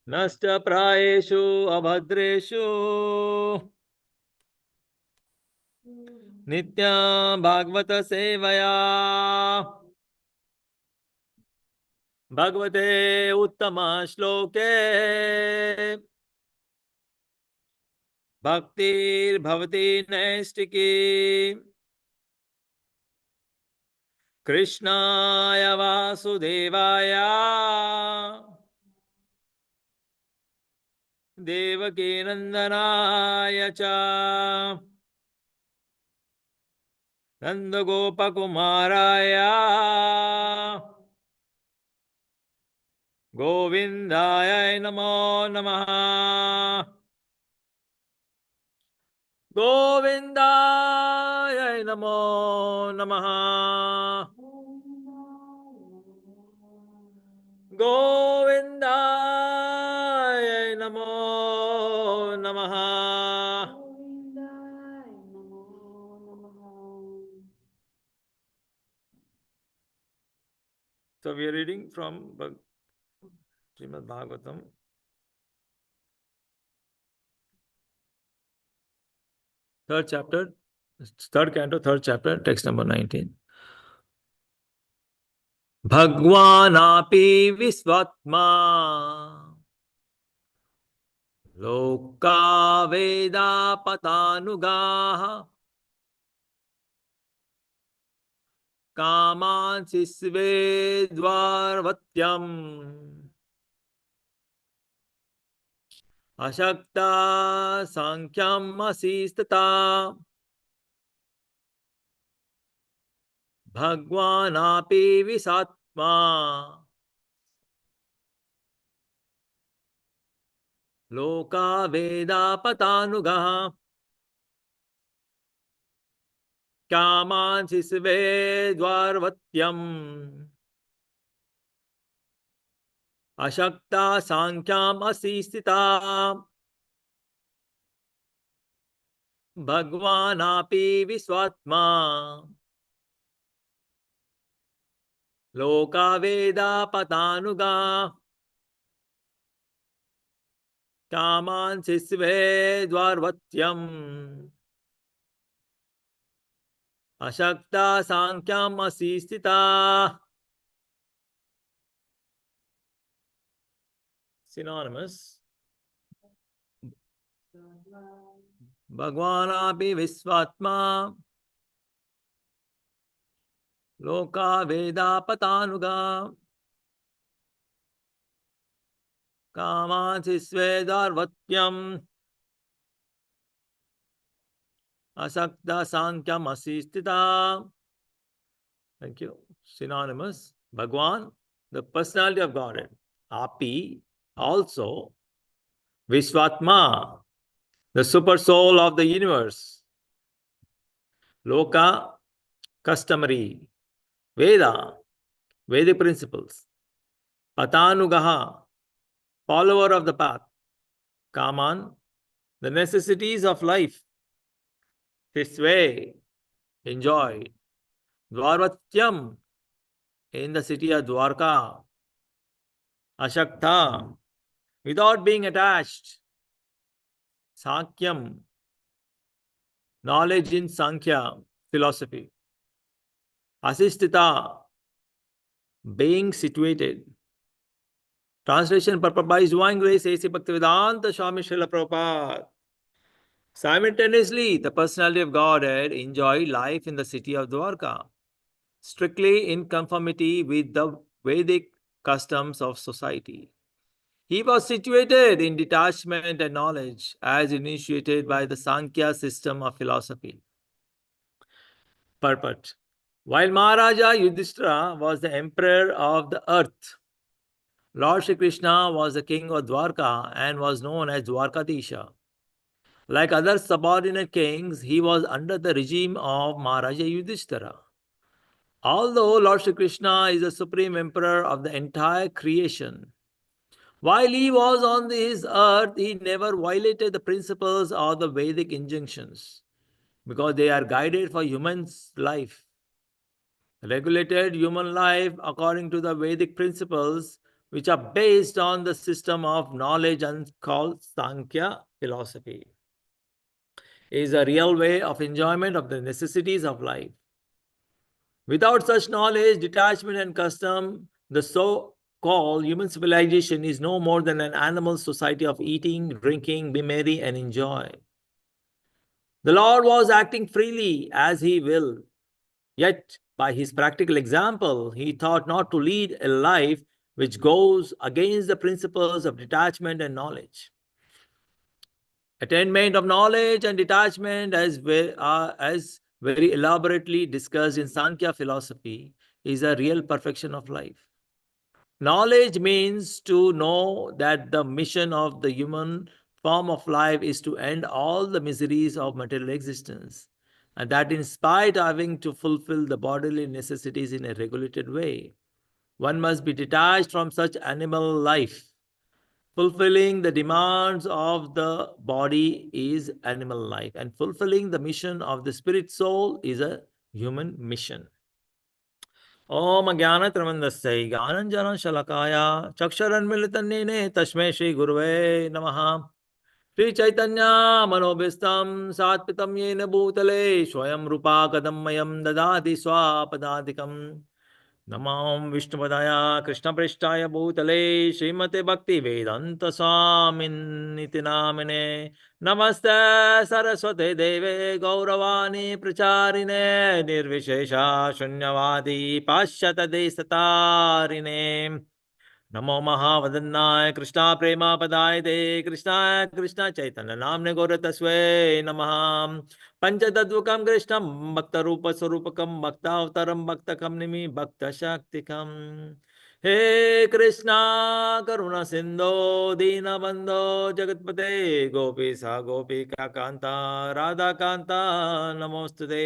नष्टप्रायेषु अभद्रेषु नित्या भागवत सेवया भगवते उत्तम श्लोके भक्तिर्भवति नैष्टिकी कृष्णाय वासुदेवाय देवकी नंदनाय च नंदगोपकुमाराय गोविंदाय नमो नमः गोविंदाय नमो नमः गोविंदाय नमो नमः So we are reading from Srimad Bhagavatam, third chapter, third canto, third chapter, text number 19. Bhagwanapi visvatma loka veda patanugaha kamansi svedvarvatyam ashakta sankyam asistata Bhagwanapi visatma loka veda patanugaha kamansi svedvarvatyam ashakta sankyam asistita Bhagwanapi visvatma loka veda patanuga kamansi svedvarvatyam ashakta sankyam asistita. Synonymous. Bhagwanapi visvatma loka veda patanuga kamansi svedvarvatyam asakta sankyam asistita. Thank you. Synonymous. Bhagwan, the personality of Godhead. Api, also. Vishwatma, the super soul of the universe. Loka, customary. Veda, Vedic principles. Patanugaha, follower of the path. Kaman, the necessities of life. This way, enjoy. Dvarvatyam, in the city of Dwarka. Ashakta, without being attached. Sankyam, knowledge in Sankhya, philosophy. Asistita, being situated. Translation purport by His Divine Grace A.C. Bhaktivedanta Swami Srila Prabhupada. Simultaneously, the personality of Godhead enjoyed life in the city of Dwarka, strictly in conformity with the Vedic customs of society. He was situated in detachment and knowledge as initiated by the Sankhya system of philosophy. Purport. While Maharaja Yudhishthira was the emperor of the earth, Lord Shri Krishna was the king of Dwarka and was known as Dwarkadisha. Like other subordinate kings, he was under the regime of Maharaja Yudhishthira. Although Lord Shri Krishna is the supreme emperor of the entire creation, while he was on his earth, he never violated the principles or the Vedic injunctions because they are guided for human's life. Regulated human life according to the Vedic principles which are based on the system of knowledge and called Sankhya philosophy, is a real way of enjoyment of the necessities of life. Without such knowledge, detachment, and custom, the so called human civilization is no more than an animal society of eating, drinking, be merry, and enjoy. The Lord was acting freely as He will, yet, by His practical example, He thought not to lead a life which goes against the principles of detachment and knowledge. Attainment of knowledge and detachment, as very elaborately discussed in Sankhya philosophy, is a real perfection of life. Knowledge means to know that the mission of the human form of life is to end all the miseries of material existence, and that in spite of having to fulfill the bodily necessities in a regulated way, one must be detached from such animal life. Fulfilling the demands of the body is animal life, and fulfilling the mission of the spirit soul is a human mission. ओम ज्ञानतिरमन्दस्य ज्ञानञ्जनशलाकया चक्षुरुन्मीलितं तस्मै श्रीगुरवे नमः। श्रीचैतन्यमनोभीष्टं स्थापितं येन भूतले स्वयं रूपा कदम्मयं ददाति स्वापदादिकम्। नमो विष्णुपदाय कृष्णप्रेष्ठाय भूतले श्रीमते भक्तिवेदान्तस्वामिन्निति नामिने। नमस्ते सरस्वते देवे गौरवाणी प्रचारिणे निर्विशेषा शून्यवादी पाश्चात्यदेशतारिणे। नमो महावदन्नाय कृष्णा प्रेमा पदाय ते कृष्णाय कृष्ण चैतन्य नाम्ने गौरतस्वे नमः। पंचतत्वकं कृष्णं भक्तरूपस्वरूपकं भक्तावतारं भक्तकं निमि भक्तशक्तिकम्। हे कृष्णा करुणा सिंधो दीनबंधो जगतपते गोपीसा गोपिका कांता राधा कांता नमोस्तुते।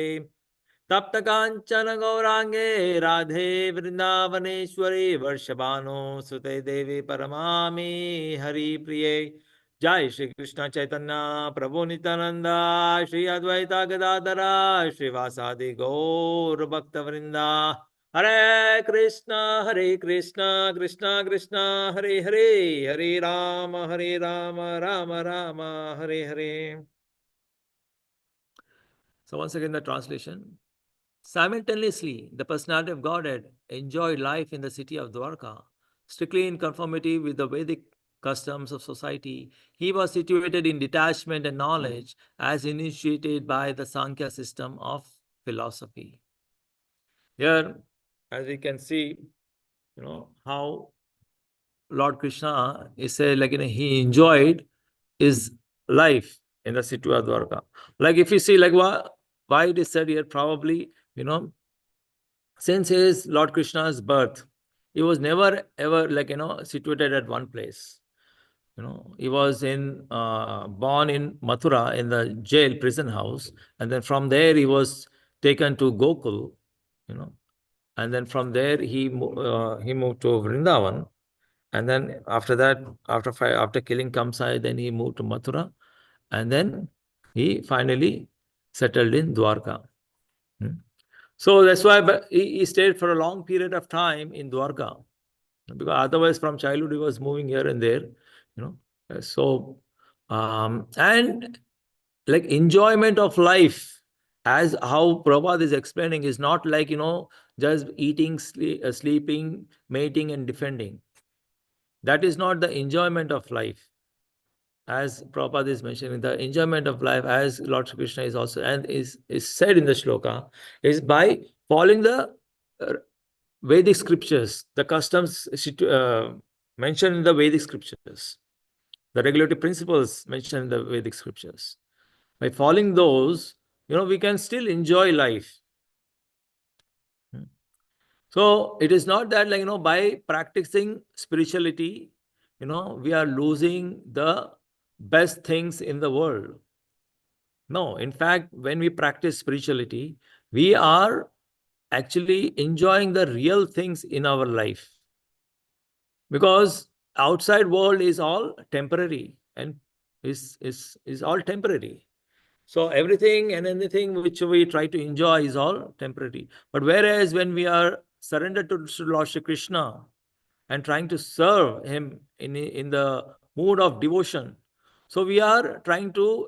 तप्त कांचन गौरांगे राधे वृंदावनेश्वरी वर्षभानुसुते देवी परमामि हरि प्रिये। जय श्री कृष्ण चैतन्य प्रभु नित्यानंदा श्री अद्वैता गदाधरा श्रीवासादि गौर भक्त वृंदा। हरे कृष्ण कृष्ण कृष्ण हरे हरे, हरे Ram Ram Ram Hare Hare. So once again the translation. Simultaneously, the personality of Godhead enjoyed life in the city of Dwarka, strictly in conformity with the Vedic customs of society. He was situated in detachment and knowledge as initiated by the Sankhya system of philosophy. Here, as we can see, how Lord Krishna is said, he enjoyed his life in the city of Dwarka. Like if you see, why it is said here, probably, since his Lord Krishna's birth, he was never ever situated at one place. He was born in Mathura in the jail prison house, and then from there he was taken to Gokul, and then from there he moved to Vrindavan, and then after that, after killing Kamsai, then he moved to Mathura, and then he finally settled in Dwarka. So that's why he stayed for a long period of time in Dwarka, because otherwise from childhood he was moving here and there, So, and like enjoyment of life, as how Prabhupada is explaining, is not like, just eating, sleeping, mating, and defending. That is not the enjoyment of life. As Prabhupada is mentioning, the enjoyment of life, as Lord Krishna is also, and is said in the shloka, is by following the Vedic scriptures, the customs mentioned in the Vedic scriptures, the regulative principles mentioned in the Vedic scriptures. By following those, we can still enjoy life. So it is not that by practicing spirituality, we are losing the best things in the world. No, in fact, when we practice spirituality, we are actually enjoying the real things in our life, because outside world is all temporary and is all temporary. So everything and anything which we try to enjoy is all temporary. But whereas when we are surrendered to Lord Shri Krishna, and trying to serve him in the mood of devotion. So we are trying to,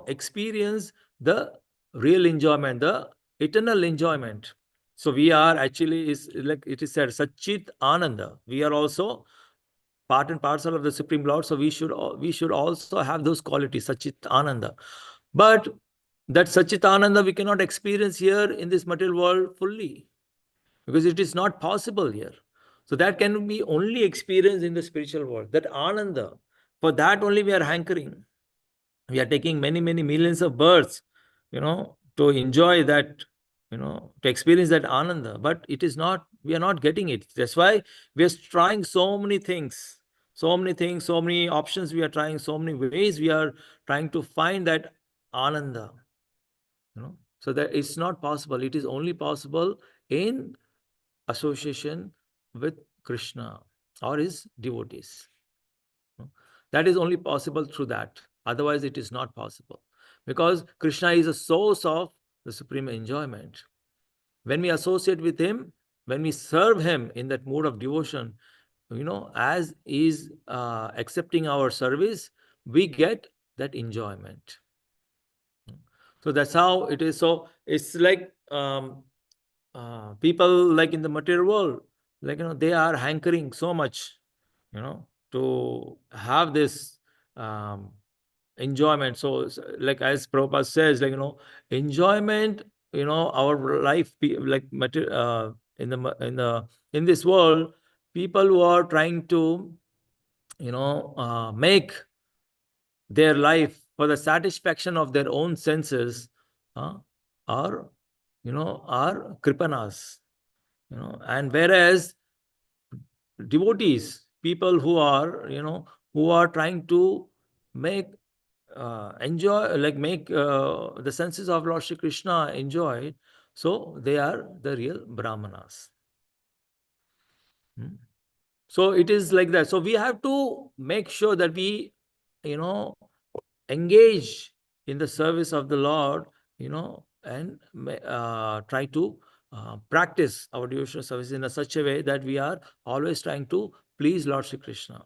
experience the real enjoyment, the eternal enjoyment. So we are actually, is like it is said, Satchit Ananda. We are also part and parcel of the Supreme Lord. So we should also have those qualities, Satchit Ananda. But that Satchit Ananda we cannot experience here in this material world fully, because it is not possible here. So that can be only experienced in the spiritual world. That Ananda, for that only we are hankering. We are taking many, many millions of births, to enjoy that, to experience that Ananda. But it is not, we are not getting it. That's why we are trying so many things, so many options we are trying, so many ways we are trying to find that Ananda, So that it's not possible. It is only possible in association with Krishna or his devotees. That is only possible through that. Otherwise, it is not possible. Because Krishna is a source of the supreme enjoyment. When we associate with him, when we serve him in that mood of devotion, as is accepting our service, we get that enjoyment. So that's how it is. So it's like people like in the material world, like, they are hankering so much, to have this um, enjoyment. So like as Prabhupada says, like, enjoyment, our life, like in this world, people who are trying to, make their life for the satisfaction of their own senses, are, are kripanas, and whereas devotees, people who are trying to make enjoy, like make the senses of Lord Shri Krishna enjoyed, so they are the real brahmanas. So it is like that. So we have to make sure that we, engage in the service of the Lord, and try to practice our devotional service in such a way that we are always trying to please Lord Shri Krishna.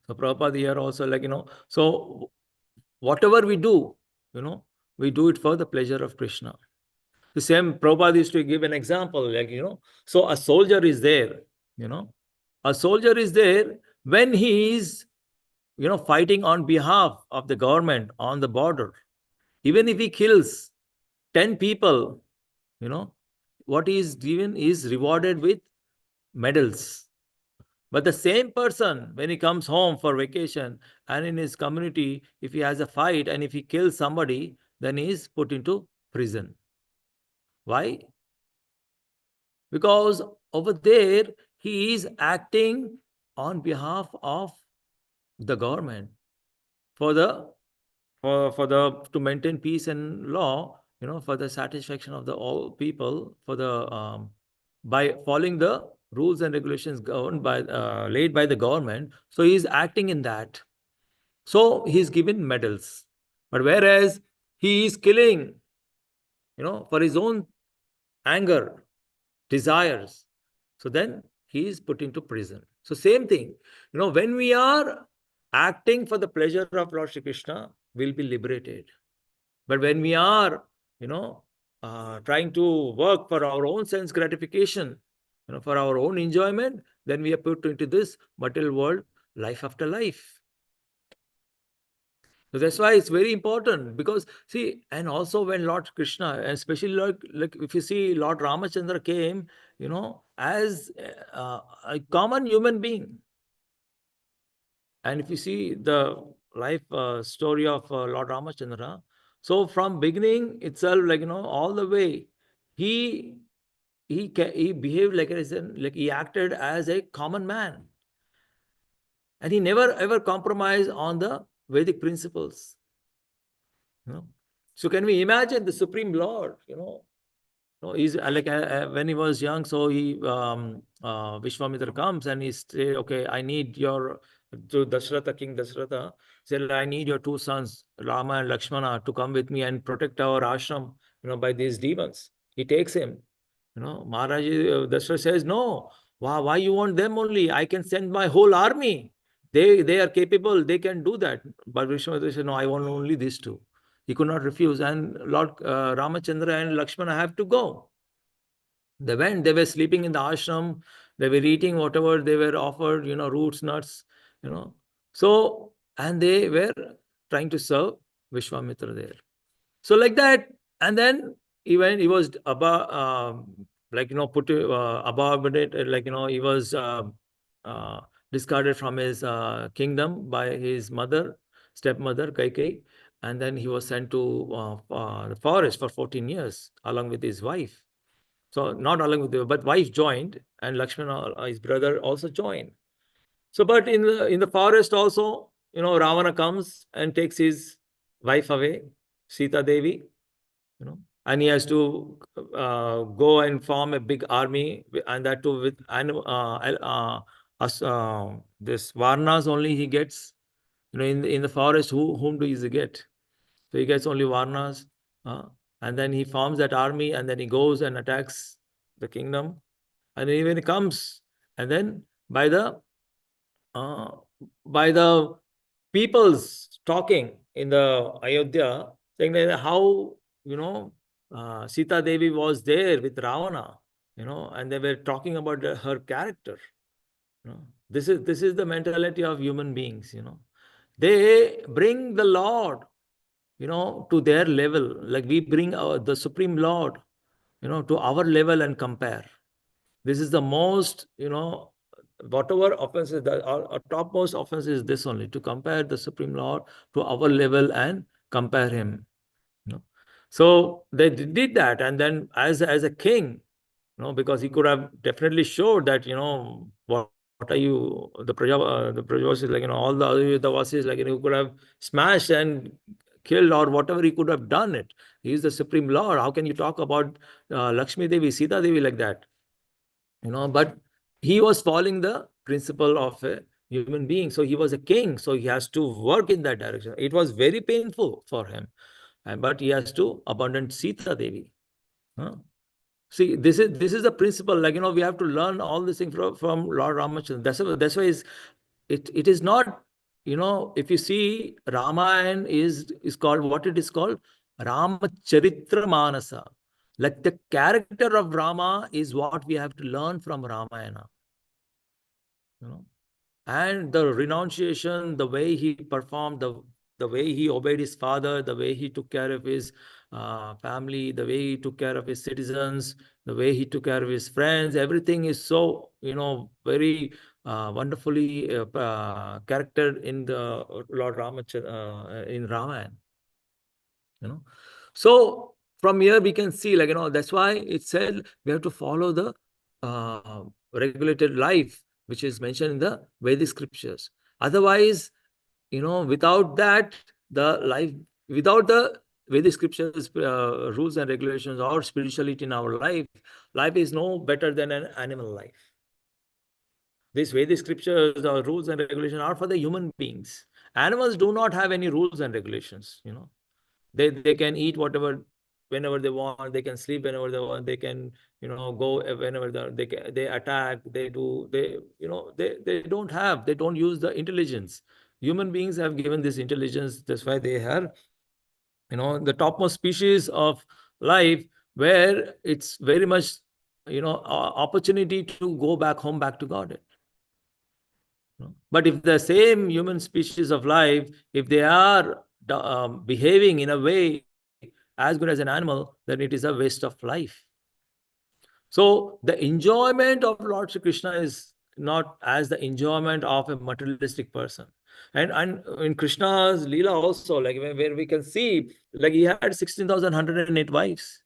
So Prabhupada here also, like, so whatever we do, we do it for the pleasure of Krishna. The same Prabhupada used to give an example, like, so a soldier is there, a soldier is there when he is, fighting on behalf of the government on the border. Even if he kills 10 people, what he is given is rewarded with medals. But the same person, when he comes home for vacation and in his community, if he has a fight and if he kills somebody, then he is put into prison. Why? Because over there, he is acting on behalf of the government for the to maintain peace and law, for the satisfaction of the all people, for the by following the rules and regulations governed by laid by the government. So he is acting in that. So he is given medals. But whereas he is killing, for his own anger, desires, so then he is put into prison. So same thing, when we are acting for the pleasure of Lord Shri Krishna, we'll be liberated. But when we are, trying to work for our own sense gratification, for our own enjoyment, then we are put into this material world, life after life. So that's why it's very important, because see, and also when Lord Krishna, and especially like if you see Lord Ramachandra came, as a common human being. And if you see the life story of Lord Ramachandra, so from beginning itself, like, all the way, he he behaved like he acted as a common man, and he never ever compromised on the Vedic principles. So can we imagine the Supreme Lord? He's like when he was young, so he Vishwamitra comes and he say, okay, I need your, to Dasharatha, King Dasharatha said, I need your two sons, Rama and Lakshmana, to come with me and protect our ashram, by these demons. He takes him. Maharaj Dasharatha says, no, Why you want them only? I can send my whole army. They are capable. They can do that. But Vishwamitra said, no, I want only these two. He could not refuse. And Lord Ramachandra and Lakshmana have to go. They went. They were sleeping in the ashram. They were eating whatever they were offered, roots, nuts, So, and they were trying to serve Vishwamitra there. So like that, and then even he was above, put above it, he was discarded from his kingdom by his stepmother Kaikai, and then he was sent to the forest for 14 years along with his wife. So not along with the, but wife joined, and Lakshmana, his brother, also joined. So, but in the forest also, Ravana comes and takes his wife away, Sita Devi, and he has to go and form a big army, and that too with this Varnas only he gets. In the forest, whom do he get? So he gets only Varnas, and then he forms that army, and then he goes and attacks the kingdom, and then when he comes, and then by the uh, people's talking in the Ayodhya, saying that how Sita Devi was there with Ravana, and they were talking about her character. This is the mentality of human beings. They bring the Lord, to their level, like we bring the Supreme Lord, to our level and compare. This is the most, whatever offenses, our topmost offense is this only, to compare the Supreme Lord to our level and compare him. So they did that, and then as a king, because he could have definitely showed that, what are you, the Prajavasis, all the other Vasis, he could have smashed and killed or whatever he could have done it. He is the Supreme Lord. How can you talk about Lakshmi Devi, Sita Devi like that? But he was following the principle of a human being. So he was a king. So he has to work in that direction. It was very painful for him, but he has to abandon Sita Devi. See, this is the principle. We have to learn all these things from Lord Ramachandra. That's why it is not, if you see, Ramayana is called what it is called, Ramacharitra Manasa. Like the character of Rama is what we have to learn from Ramayana. And the renunciation, the way he performed, the way he obeyed his father, the way he took care of his family, the way he took care of his citizens, the way he took care of his friends, everything is so, very wonderfully character in the Lord Ramachandra in Ramayana. So from here we can see, that's why it said we have to follow the regulated life, which is mentioned in the Vedic scriptures. Otherwise, without that, without the Vedic scriptures, rules and regulations, or spirituality in our life is no better than an animal life. These Vedic scriptures or rules and regulations are for the human beings. Animals do not have any rules and regulations. They can eat whenever they want. They can sleep whenever they want. They can go whenever they attack. They don't use the intelligence. Human beings have given this intelligence. That's why they are the topmost species of life, where it's very much opportunity to go back home, back to God. But if the same human species of life, if they are behaving in a way as good as an animal, then it is a waste of life. So the enjoyment of Lord Shri Krishna is not as the enjoyment of a materialistic person. And in Krishna's Leela also, where we can see, he had 16,108 wives,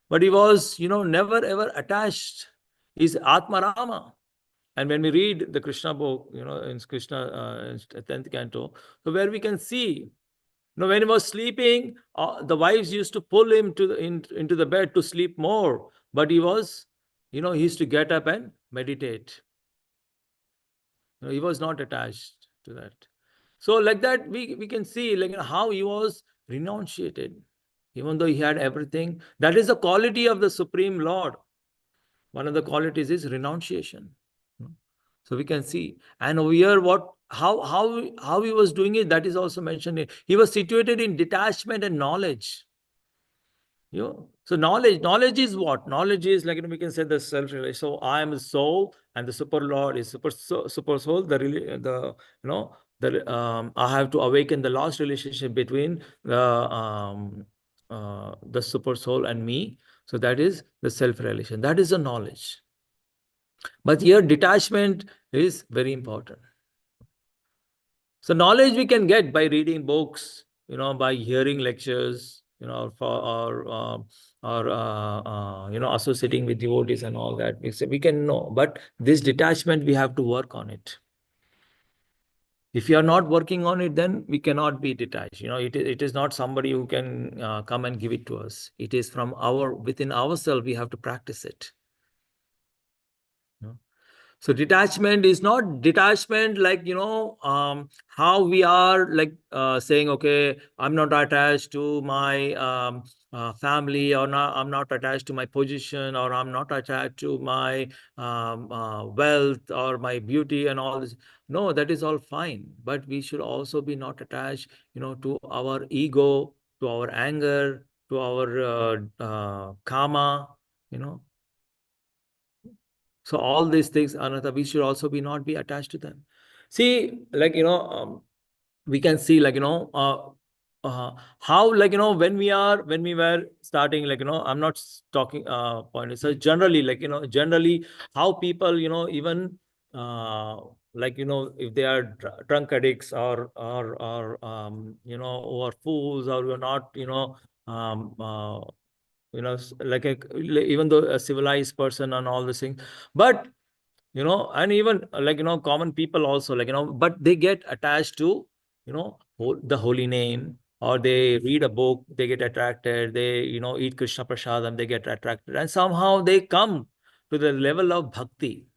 but he was, never ever attached. He's Atma Rama. And when we read the Krishna book, in Krishna 10th canto, so where we can see, when he was sleeping, the wives used to pull him into the bed to sleep more. But he was, he used to get up and meditate. He was not attached to that. So like that, we can see how he was renunciated, even though he had everything. That is the quality of the Supreme Lord. One of the qualities is renunciation. So we can see. And over here, how he was doing it, that is also mentioned. He was situated in detachment and knowledge. So knowledge is what? Knowledge is like, we can say the self relation. So I am the soul, and the super lord is super soul. I have to awaken the lost relationship between the super soul and me. So that is the self relation. That is the knowledge. But here detachment is very important. So knowledge we can get by reading books, by hearing lectures, or associating with devotees and all that. We can know, but this detachment we have to work on it. If you are not working on it, then we cannot be detached. It is not somebody who can come and give it to us. It is from within ourselves. We have to practice it. So detachment is not detachment like, how we are like saying, okay, I'm not attached to my family, or not, I'm not attached to my position, or I'm not attached to my wealth or my beauty and all this. No, that is all fine. But we should also be not attached, to our ego, to our anger, to our karma, So all these things, Anatha, we should also not be attached to them. See, like, we can see, like, how, like, when we were starting, like, I'm not talking point. So generally, like, generally how people, even like, if they are drunk addicts, or fools, or you're not, like even though a civilized person and all this thing, but and even like common people also, like but they get attached to the holy name, or they read a book, they get attracted, they eat Krishna prasadam, they get attracted, and somehow they come to the level of bhakti.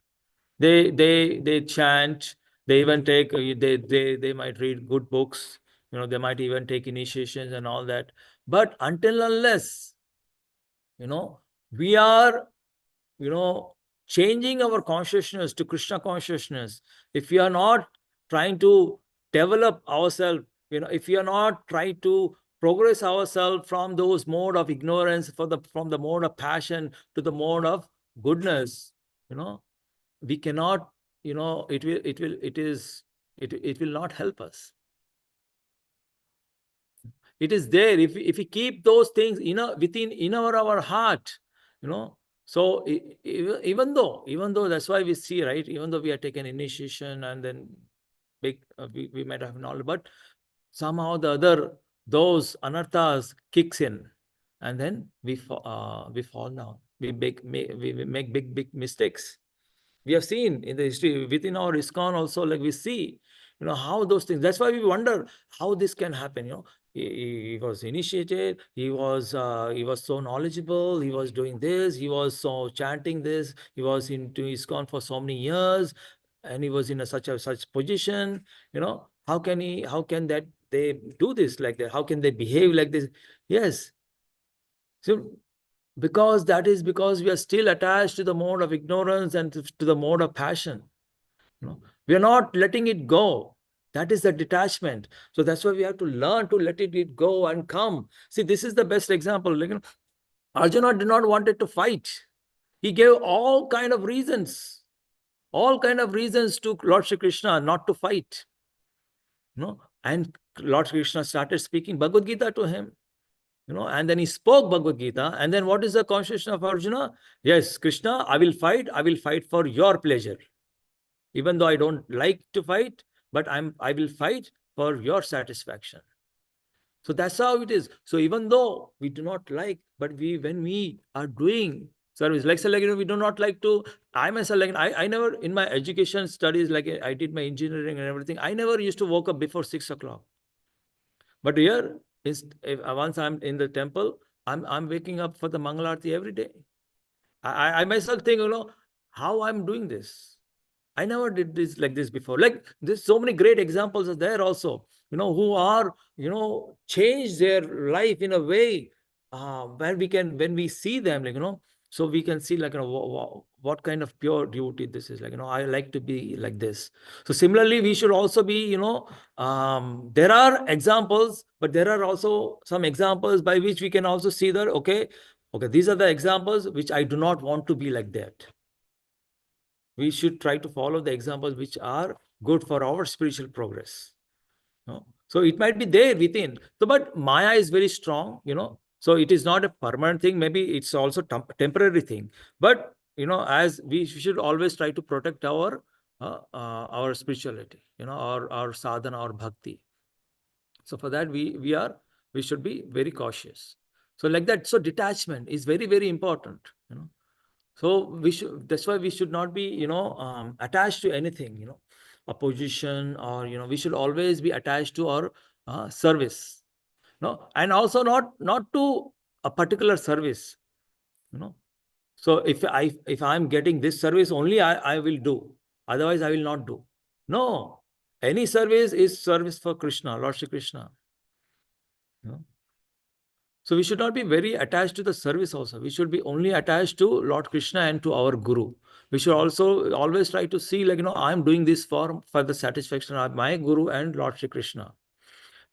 They chant, they even take they might read good books, they might even take initiations and all that. But until unless we are changing our consciousness to Krishna consciousness, if we are not trying to develop ourselves, if we are not trying to progress ourselves from those mode of ignorance, from the mode of passion to the mode of goodness, we cannot, it will not help us. It is there. If we keep those things within in our heart, so even though that's why we see, right, even though we are taken initiation, and then we might have knowledge, but somehow the other, those anarthas kicks in, and then we fall down, we make big mistakes. We have seen in the history within our ISKCON also, like we see, how those things. That's why we wonder how this can happen. He was initiated. He was so knowledgeable. He was doing this. He was so chanting this. He was into ISKCON for so many years, and he was in such position. How can he? How can that they do this like that? How can they behave like this? Yes. So because we are still attached to the mode of ignorance and to the mode of passion. We are not letting it go. That is the detachment. So that's why we have to learn to let it go and come. See, this is the best example. Like, Arjuna did not wanted to fight. He gave all kind of reasons to Lord Shri Krishna not to fight. And Lord Krishna started speaking Bhagavad Gita to him. And then he spoke Bhagavad Gita. And then what is the consciousness of Arjuna? Yes, Krishna, I will fight for your pleasure. Even though I don't like to fight, but I will fight for your satisfaction. So that's how it is. So even though we do not like, but when we are doing service, like, so like, we do not like to, I myself, like, I never, in my education studies, like I did my engineering and everything, I never used to wake up before 6 o'clock. But here, once I'm in the temple, I'm waking up for the Mangalarti every day. I myself think, how I'm doing this. I never did this like this before. Like, there's so many great examples are there also, who are, change their life in a way when we see them, like, So we can see, like, what kind of pure devotee this is. Like, I like to be like this. So similarly, we should also be, there are examples, but there are also some examples by which we can also see that, okay, these are the examples which I do not want to be like that. We should try to follow the examples which are good for our spiritual progress. So it might be there within. So, but Maya is very strong, So it is not a permanent thing. Maybe it's also temporary thing. But as we should always try to protect our spirituality, our sadhana, our bhakti. So for that, we should be very cautious. So like that. So detachment is very, very important. So that's why we should not be, attached to anything, a position, or, we should always be attached to our service, and also not to a particular service, So if I'm getting this service only, I will do. Otherwise, I will not do. No, any service is service for Krishna, Lord Shri Krishna. So we should not be very attached to the service also. We should be only attached to Lord Krishna and to our Guru. We should also always try to see, like, I'm doing this for the satisfaction of my Guru and Lord Shri Krishna.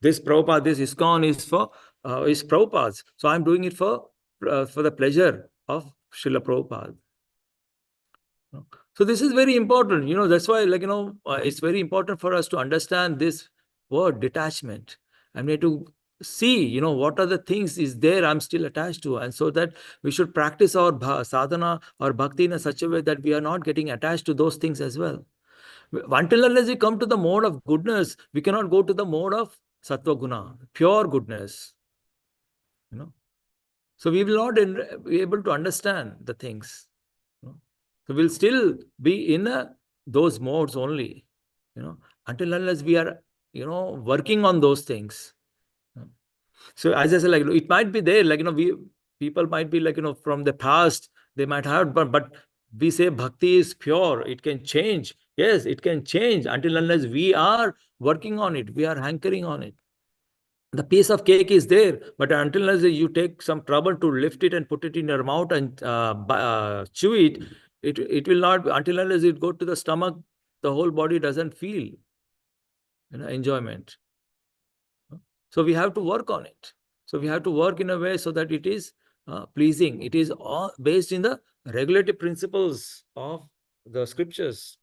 This Prabhupada, this ISKCON is Prabhupada's. So I'm doing it for the pleasure of Srila Prabhupada. So this is very important. That's why, like, it's very important for us to understand this word detachment. And we have to see, what are the things is there I'm still attached to. And so that we should practice our sadhana or bhakti in such a way that we are not getting attached to those things as well. Until unless we come to the mode of goodness, we cannot go to the mode of sattva guna, pure goodness. So we will not be able to understand the things. So we'll still be in those modes only, until unless we are, working on those things. So as I said, like, it might be there, like, people might be like, from the past, they might have, but we say bhakti is pure. It can change. Yes, it can change until unless we are working on it. We are hankering on it. The piece of cake is there, but until unless you take some trouble to lift it and put it in your mouth and chew it, it will not, until unless it go to the stomach, the whole body doesn't feel enjoyment. So we have to work on it. So we have to work in a way so that it is pleasing. It is all based in the regulative principles of the scriptures.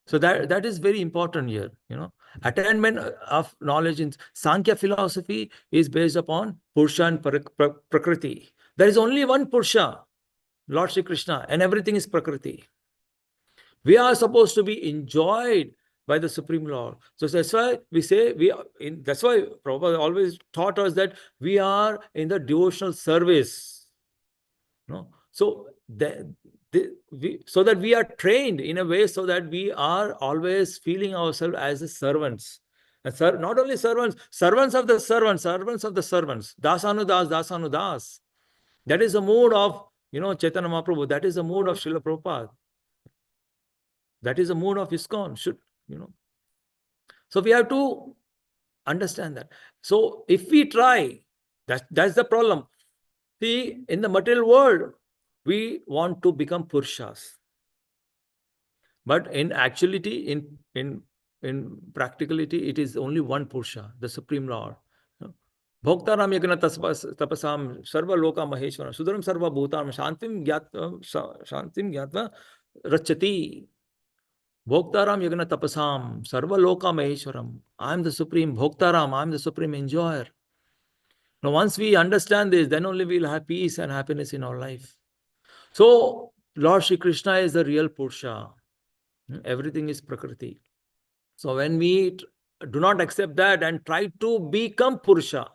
So that is very important here. Attainment of knowledge in Sankhya philosophy is based upon Purusha and Prakriti. There is only one Purusha, Lord Shri Krishna, and everything is Prakriti. We are supposed to be enjoyed by the Supreme Lord. So that's why we say that's why Prabhupada always taught us that we are in the devotional service. So so that we are trained in a way so that we are always feeling ourselves as the servants. And not only servants of the servants, dasanudas, dasanudas. That is the mood of, Chaitanya Mahaprabhu. That is the mood of Srila Prabhupada. That is the mood of ISKCON. So we have to understand that. So if we try, that's the problem. See, in the material world, we want to become Purushas. But in actuality, in practicality, it is only one Purusha, the Supreme Lord. Bhoktaram yagna tapasam sarva loka maheshwara sudaram sarva bhutam shantim gyatva rachati. Bhoktaram yagna tapasam sarva loka maheshwaram. I am the Supreme Bhoktaram, I am the Supreme Enjoyer. Now once we understand this, then only we will have peace and happiness in our life. So Lord Shri Krishna is the real Purusha. Everything is Prakriti. So when we do not accept that and try to become Purusha,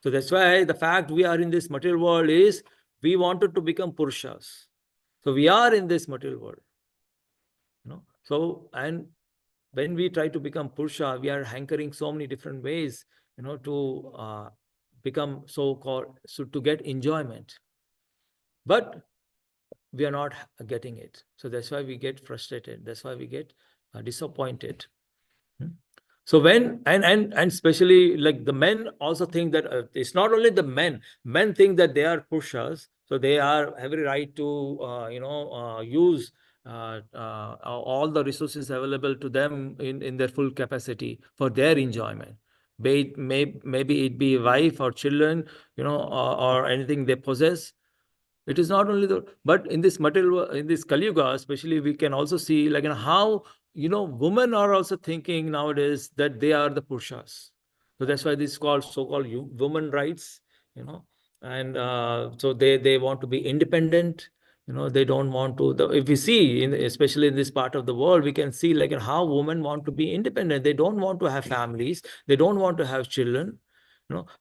so that's why the fact we are in this material world is we wanted to become Purushas. So we are in this material world. So, and when we try to become Purusha, we are hankering so many different ways, to become so-called, so to get enjoyment. But we are not getting it. So that's why we get frustrated. That's why we get disappointed. So when, and especially like the men also think that it's not only the men think that they are Purushas, So they have every right to, use all the resources available to them in their full capacity for their enjoyment. Maybe it be wife or children, or anything they possess. It is not only the, but in this material, in this Kali Yuga, especially, we can also see, like, how, women are also thinking nowadays that they are the Purushas. So that's why this is called so-called women rights, you know, and so they want to be independent. They don't want to. If we see, especially in this part of the world, we can see, like, how women want to be independent. They don't want to have families. They don't want to have children.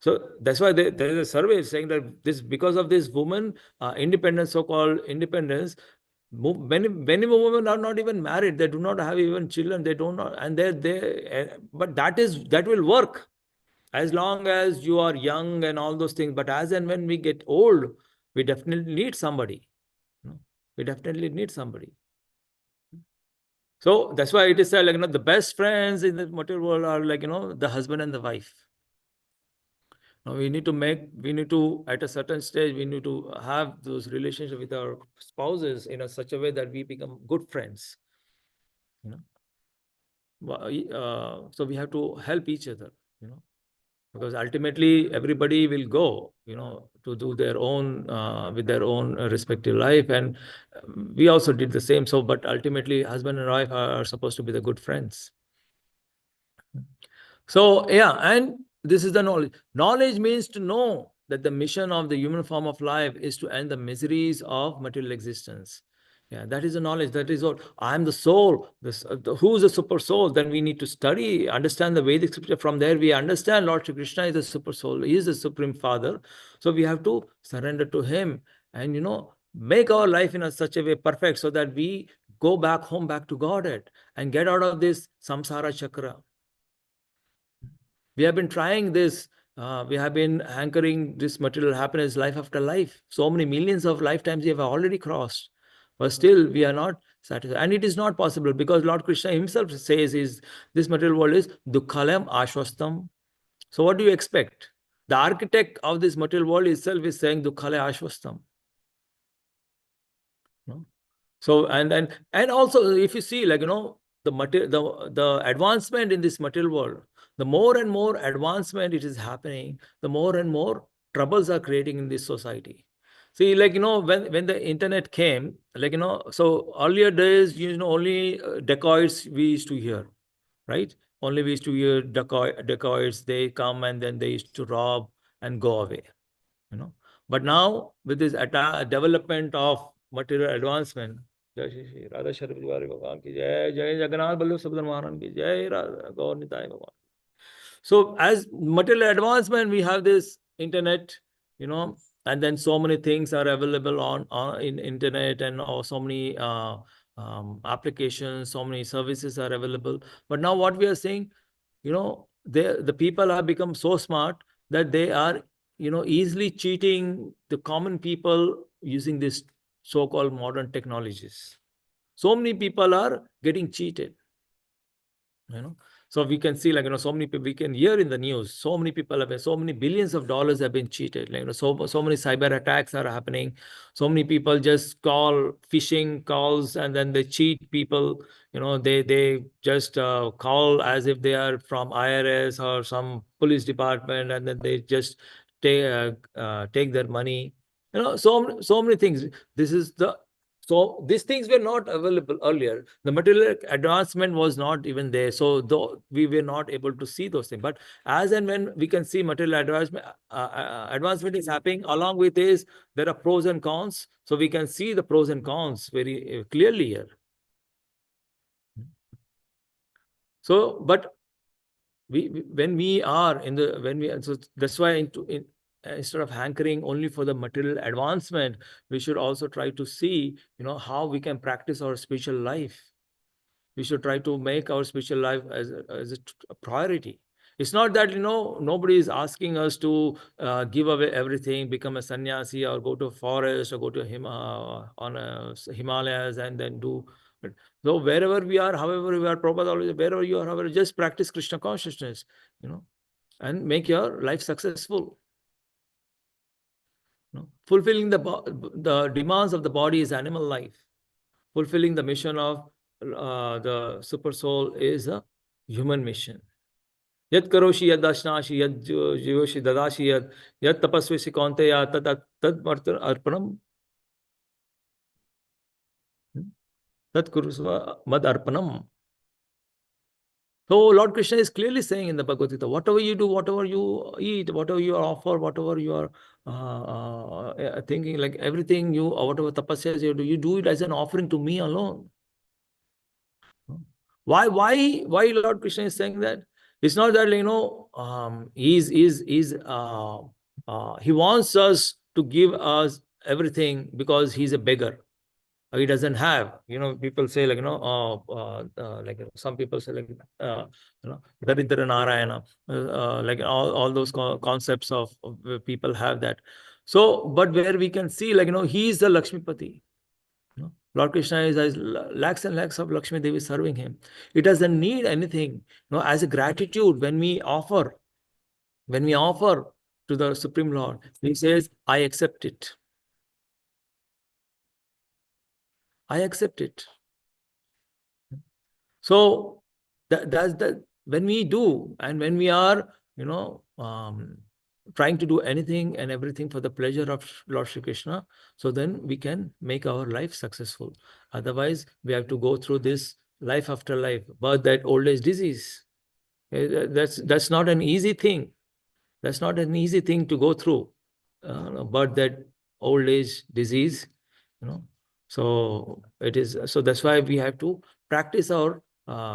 So that's why there is a survey saying that this, because of this woman independence, so-called independence, many women are not even married. They do not have even children. They don't know, and but that will work as long as you are young and all those things. But as and when we get old, we definitely need somebody. We definitely need somebody. So that's why it is said, like, the best friends in the material world are, like, the husband and the wife. Now we need to, at a certain stage, we need to have those relationships with our spouses in such a way that we become good friends. So we have to help each other, because ultimately everybody will go, to do their own, with their own respective life. And we also did the same. So, but ultimately husband and wife are supposed to be the good friends. So, yeah, and this is the knowledge. Knowledge means to know that the mission of the human form of life is to end the miseries of material existence. Yeah, that is the knowledge. That is what I am the soul. Who is the super soul? Then we need to study, understand the Vedic scripture. From there, we understand Lord Shri Krishna is the super soul. He is the supreme father. So we have to surrender to him and, make our life in such a way perfect so that we go back home, back to Godhead, and get out of this samsara chakra. We have been trying this. We have been anchoring this material happiness life after life. So many millions of lifetimes we have already crossed, but still we are not satisfied. And it is not possible, because Lord Krishna himself says is this material world is dukkhalayam ashvastam. So what do you expect? The architect of this material world itself is saying dukkhalayam ashvastam. No? So and also, if you see, like, the advancement in this material world, the more and more advancement it is happening, the more and more troubles are creating in this society. See, like, when the internet came, like, so earlier days, only dacoits we used to hear, right? Only we used to hear dacoits. They come and then they used to rob and go away. But now, with this development of material advancement, जय श्री श्री राधा शरद तिवारी भगवान की जय, जय जगन्नाथ बल्लभ सुभद्र महाराज की जय, राधा गौर निताय भगवान. So as material advancement, we have this internet, and then so many things are available on in internet, and so many applications, so many services are available. But now what we are saying, the people have become so smart that they are, easily cheating the common people using this so-called modern technologies. So many people are getting cheated. So we can see, like, so many people, we can hear in the news, so many people have been, so many billions of dollars have been cheated. Like, so many cyber attacks are happening. So many people just call phishing calls, and then they cheat people. They just call as if they are from IRS or some police department, and then they just take their money. So many things. So these things were not available earlier. The material advancement was not even there. So though we were not able to see those things. But as and when we can see material advancement is happening, along with this, there are pros and cons. So we can see the pros and cons very clearly here. So, but when we are in the, so that's why instead of hankering only for the material advancement, we should also try to see, how we can practice our spiritual life. We should try to make our spiritual life as a priority. It's not that, nobody is asking us to give away everything, become a sannyasi, or go to a forest, or go to Himalayas, and then do. So wherever we are, however we are, Prabhupada always, wherever you are, however, just practice Krishna consciousness, and make your life successful. Fulfilling the demands of the body is animal life. Fulfilling the mission of the super soul is a human mission. Yat karoshi yad dashnashi yad jivoshi dadashi yad tapasvisi kaunteya tad arpanam tad kurusva mad arpanam. So Lord Krishna is clearly saying in the Bhagavad Gita, whatever you do, whatever you eat, whatever you offer, whatever you are thinking, like everything you, or whatever tapasyas you do it as an offering to me alone. Why Lord Krishna is saying that? It's not that, he wants us to give us everything because he's a beggar. He doesn't have, people say, some people say, Daridra Narayana, all those concepts of people have that. So, but where we can see, he is the Lakshmipati. Lord Krishna has lakhs and lakhs of Lakshmi Devi serving him. He doesn't need anything. As a gratitude, when we offer to the Supreme Lord, he says, I accept it. I accept it. So that's when we do, and when we are, trying to do anything and everything for the pleasure of Lord Shri Krishna, so then we can make our life successful. Otherwise, we have to go through this life after life, but that old age disease, that's not an easy thing. That's not an easy thing to go through, but that old age disease, so it is. So that's why we have to practice our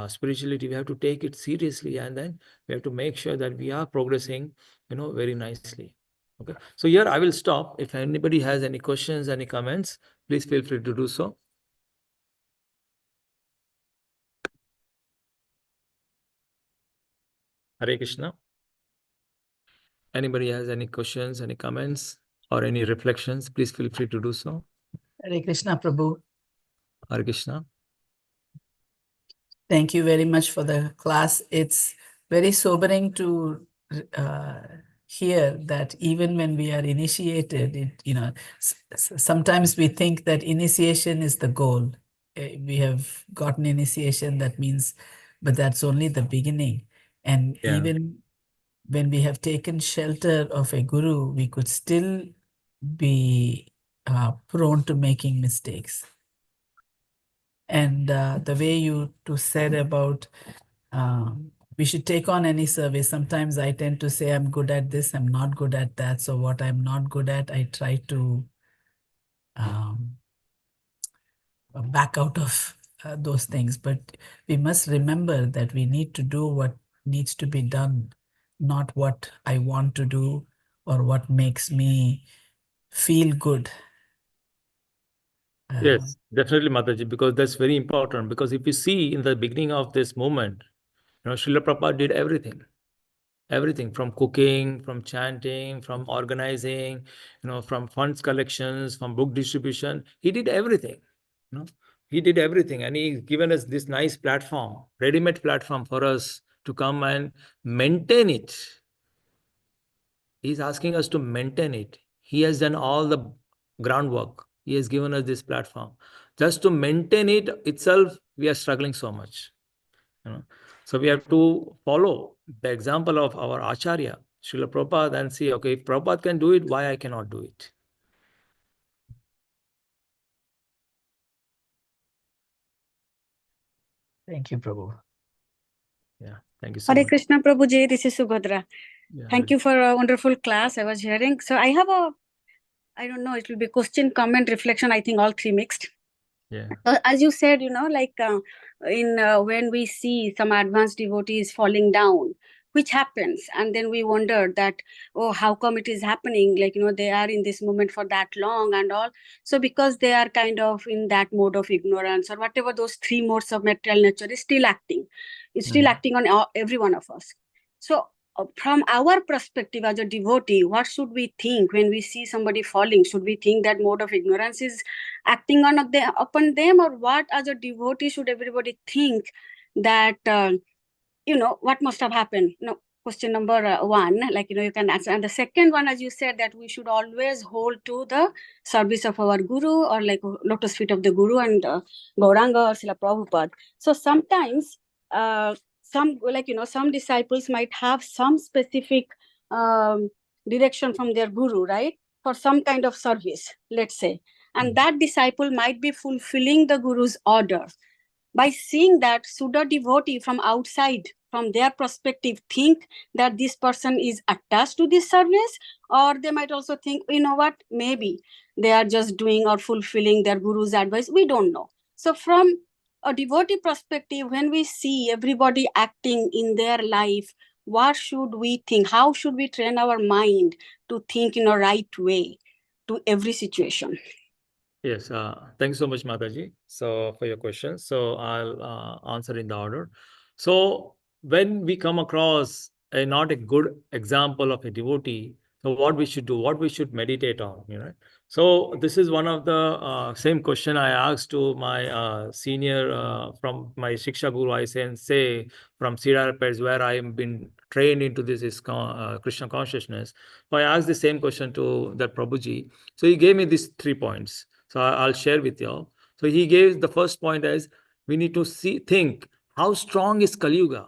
spirituality. We have to take it seriously, and then we have to make sure that we are progressing, very nicely. Okay. So here I will stop. If anybody has any questions, any comments, please feel free to do so. Hare Krishna. Anybody has any questions, any comments, or any reflections, please feel free to do so. Hare Krishna, Prabhu. Hare Krishna. Thank you very much for the class. It's very sobering to hear that even when we are initiated, sometimes we think that initiation is the goal. We have gotten initiation, that means, but that's only the beginning. And even when we have taken shelter of a guru, we could still be prone to making mistakes. And the way you said about we should take on any service. Sometimes I tend to say I'm good at this, I'm not good at that. So what I'm not good at, I try to back out of those things. But we must remember that we need to do what needs to be done, not what I want to do or what makes me feel good. Yes, definitely, Mataji, because that's very important. Because if you see in the beginning of this movement, Srila Prabhupada did everything. Everything from cooking, from chanting, from organizing, from funds collections, from book distribution. He did everything. He did everything, and he's given us this nice platform, ready-made platform for us to come and maintain it. He's asking us to maintain it. He has done all the groundwork. He has given us this platform. Just to maintain it itself, we are struggling so much. So we have to follow the example of our Acharya, Srila Prabhupada, and see, okay, if Prabhupada can do it, why I cannot do it? Thank you, Prabhu. Yeah, thank you so Hare much. Krishna, Prabhuji, this is Subhadra. Yeah, Thank you for a wonderful class I was hearing. So I have I don't know, it will be question, comment, reflection, I think all three mixed. Yeah. As you said, when we see some advanced devotees falling down, which happens, and then we wonder that, oh, how come it is happening? They are in this moment for that long and all. So because they are kind of in that mode of ignorance or whatever, those three modes of material nature is still acting. It's still acting on every one of us. So from our perspective as a devotee, what should we think when we see somebody falling? Should we think that mode of ignorance is acting upon them, or what as a devotee should everybody think that what must have happened? question number one, like, you can answer. And the second one, as you said, that we should always hold to the service of our guru, or like lotus feet of the guru and Gauranga or Srila Prabhupada. So sometimes some, like, some disciples might have some specific direction from their guru, right? For some kind of service, let's say. And that disciple might be fulfilling the guru's order. By seeing that, should a devotee from outside, from their perspective, think that this person is attached to this service? Or they might also think, you know what, maybe they are just doing or fulfilling their guru's advice. We don't know. So from a devotee perspective, when we see everybody acting in their life, what should we think? How should we train our mind to think in a right way to every situation? Yes, thanks so much, Mataji, so for your question. So I'll answer in the order. So when we come across not a good example of a devotee, so what we should do, what we should meditate on, So this is one of the same question I asked to my senior from my Shiksha Guru, I say from Cedar Rapids, where I have been trained into this Krishna consciousness. So I asked the same question to that Prabhuji. So he gave me these 3 points. So I'll share with you all. So he gave the first point as we need to think how strong is Kali Yuga.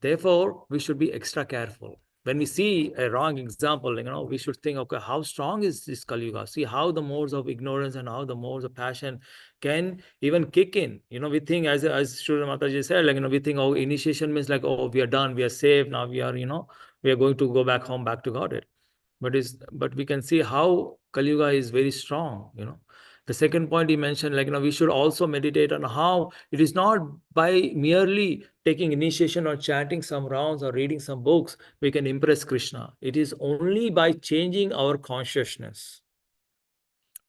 Therefore, we should be extra careful. When we see a wrong example, we should think, okay, how strong is this Kali Yuga? See how the modes of ignorance and how the modes of passion can even kick in. We think, as Sri Mataji said, we think, oh, initiation means like, oh, we are done, we are safe, now we are, we are going to go back home, back to Godhead. But we can see how Kali Yuga is very strong. The second point he mentioned, we should also meditate on how it is not by merely taking initiation or chanting some rounds or reading some books we can impress Krishna. It is only by changing our consciousness.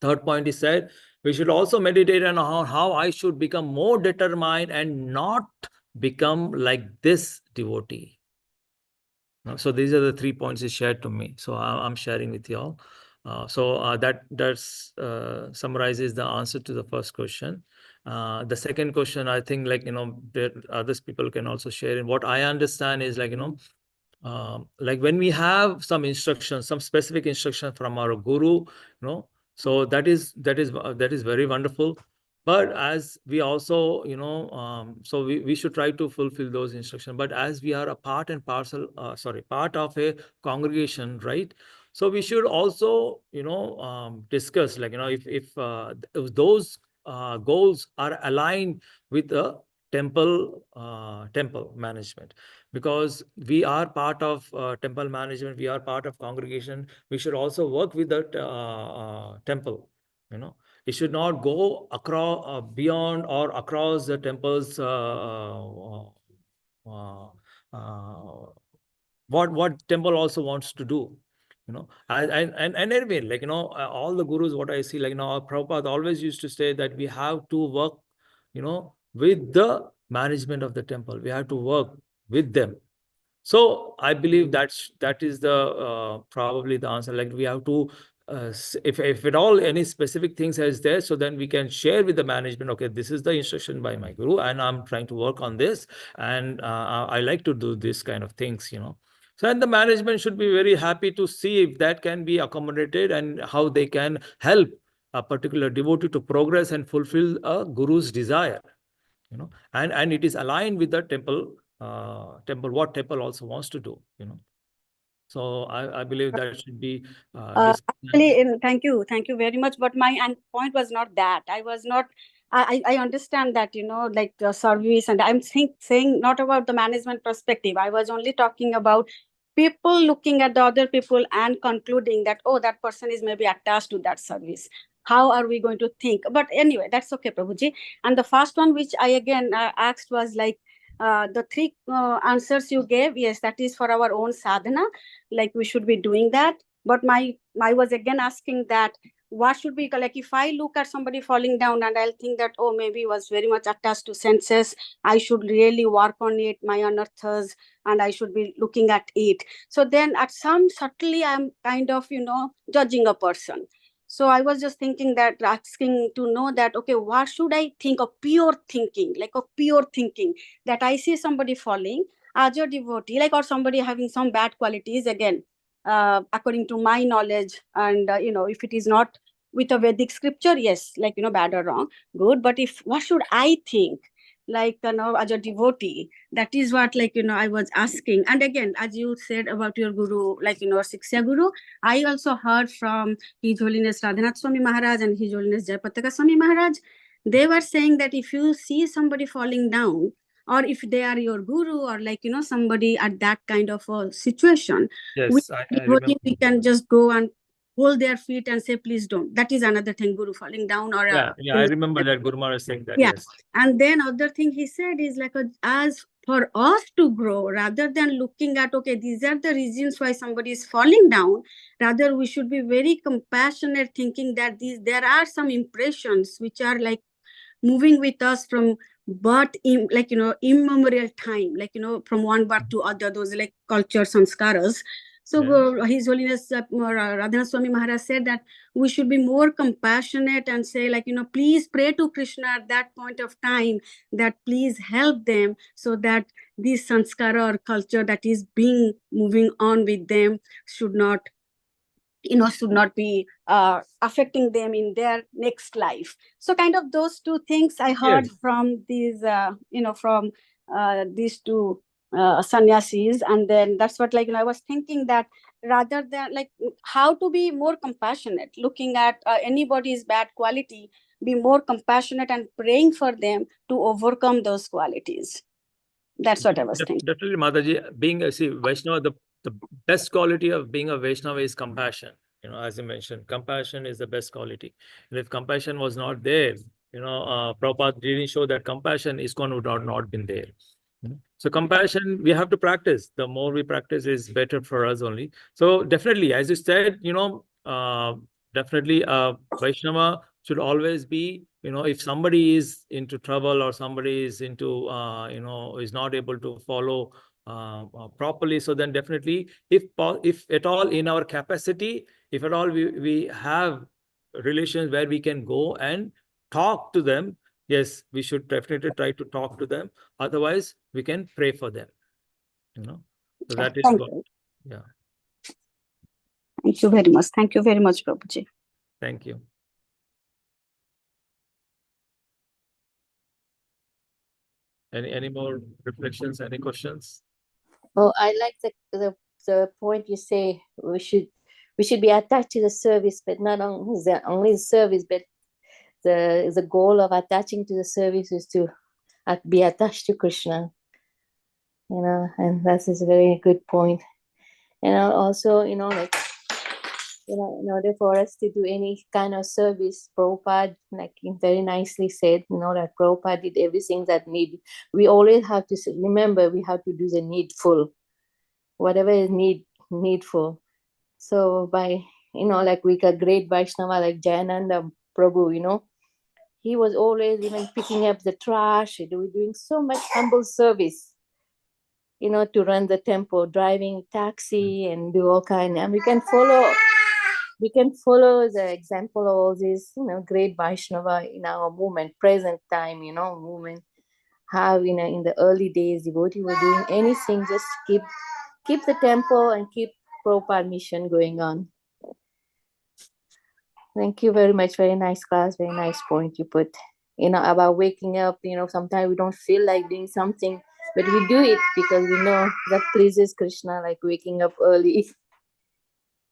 Third point he said, we should also meditate on how I should become more determined and not become like this devotee. So these are the 3 points he shared to me. So I'm sharing with you all. That summarizes the answer to the first question. The second question, I think, others people can also share. And what I understand is like when we have some instructions, some specific instruction from our guru, so that is very wonderful. But as we also, so we should try to fulfill those instructions. But as we are a part and parcel, part of a congregation, right? So we should also, discuss, if those goals are aligned with the temple management, because we are part of temple management, we are part of congregation. We should also work with the temple. It should not go across beyond or across the temple's what temple also wants to do. And anyway, all the gurus, what I see, Prabhupada always used to say that we have to work, with the management of the temple. We have to work with them. So I believe that is the probably the answer. Like we have to, if at all any specific things is there, so then we can share with the management. Okay, this is the instruction by my guru, and I'm trying to work on this, and I like to do this kind of things. So and the management should be very happy to see if that can be accommodated and how they can help a particular devotee to progress and fulfill a guru's desire. And it is aligned with the temple. What temple also wants to do. So I believe that should be actually, thank you very much. But my point was not that. I was not. I understand that, like the service, and I'm saying not about the management perspective. I was only talking about people looking at the other people and concluding that, oh, that person is maybe attached to that service. How are we going to think? But anyway, that's okay, Prabhuji. And the first one, which I again asked, was like the 3 answers you gave. Yes, that is for our own sadhana. Like we should be doing that. But I was again asking that what should be, like if I look at somebody falling down and I'll think that, oh, maybe was very much attached to senses, I should really work on it, my anarthas, and I should be looking at it. So then at some subtly I'm kind of, judging a person. So I was just thinking that, asking to know that, okay, what should I think of pure thinking, like of pure thinking, that I see somebody falling, as a devotee, like, or somebody having some bad qualities, again, according to my knowledge, and if it is not with a Vedic scripture, yes, like, bad or wrong, good. But if, what should I think, like, as a devotee? That is what, like, I was asking. And again, as you said about your guru, like, Siksya Guru, I also heard from His Holiness Radhanath Swami Maharaj and His Holiness Jayapataka Swami Maharaj. They were saying that if you see somebody falling down, or if they are your guru, or, like, somebody at that kind of a situation, Yes, I remember. we can just go and hold their feet and say, please don't. That is another thing, guru falling down, or Yeah, I remember that Guru Maharaj saying that. yeah. Yes. And then other thing he said is, like, as for us to grow, rather than looking at, okay, these are the reasons why somebody is falling down, rather we should be very compassionate, thinking that there are some impressions which are, like, moving with us from birth, in, like, immemorial time, like, from one birth to other, those, like, culture sanskaras. So His Holiness Radhanath Swami Maharaj said that we should be more compassionate and say, like, please pray to Krishna at that point of time, that please help them, so that this sanskara or culture that is being moving on with them should not be affecting them in their next life. So kind of those two things I heard from these from these two sannyasis. And then that's what, like, I was thinking that rather than, like, how to be more compassionate, looking at anybody's bad quality, be more compassionate and praying for them to overcome those qualities. That's what I was thinking. Definitely, Mataji. Being Vaishnava, the best quality of being a Vaishnava is compassion. As you mentioned, compassion is the best quality. And if compassion was not there, Prabhupada didn't show that compassion ISKCON would not been there. So compassion, we have to practice. The more we practice is better for us only. So definitely, as you said, definitely Vaishnava should always be, if somebody is into trouble, or somebody is into, is not able to follow properly, so then definitely, if at all in our capacity, if at all we have relations where we can go and talk to them, yes, we should definitely try to talk to them. Otherwise, we can pray for them. So that is what. Yeah. Thank you very much. Thank you very much, Prabhuji. Thank you. Any more reflections? Any questions? Oh, I like the point you say we should be attached to the service, but not only the service, but the goal of attaching to the service is to be attached to Krishna. And that is a very good point. And also, like, in order for us to do any kind of service, Prabhupada, like, very nicely said, that Prabhupada did everything that need. We always have to remember we have to do the needful, whatever is needful. So by, like, we got great Vaishnava like Jayananda Prabhu, he was always even picking up the trash, doing so much humble service, to run the temple, driving taxi and do all kind. And we can follow the example of all these, great Vaishnava in our movement, present time, movement. How, in the early days, devotee were doing anything, just keep the temple and keep Prabhupada mission going on. Thank you very much. Very nice class. Very nice point you put. About waking up. Sometimes we don't feel like doing something, but we do it because we know that pleases Krishna, like waking up early.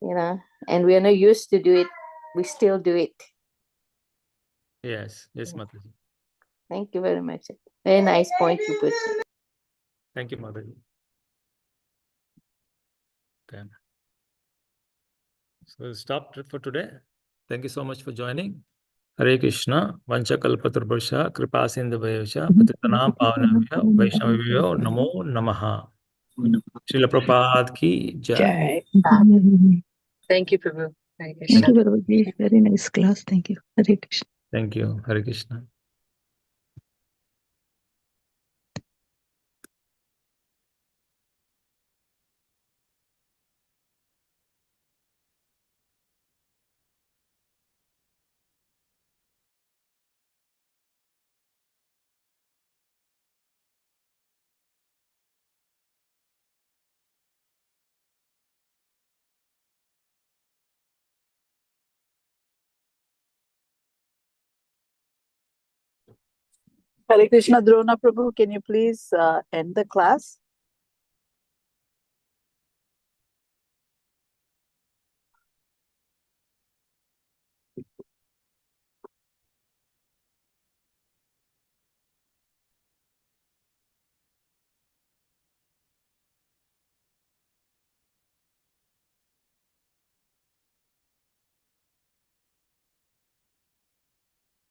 And we are not used to do it. We still do it. Yes, Mataji. Thank you very much. Very nice point you put. Thank you, Mataji. Okay. So we'll stop for today. Thank you so much for joining. Hare Krishna, Vanchakalpatarubhasha, Kripa Sindhuvayascha, Patitanam Pavanabhya, Vaishnavibhyo, Namo Namaha. Srila Prabhupada ki jai. Thank you, Prabhu. Thank you, Prabhuji. Very nice class. Thank you. Hare Krishna. Thank you. Hare Krishna. Hare Krishna, Drona Prabhu, can you please end the class?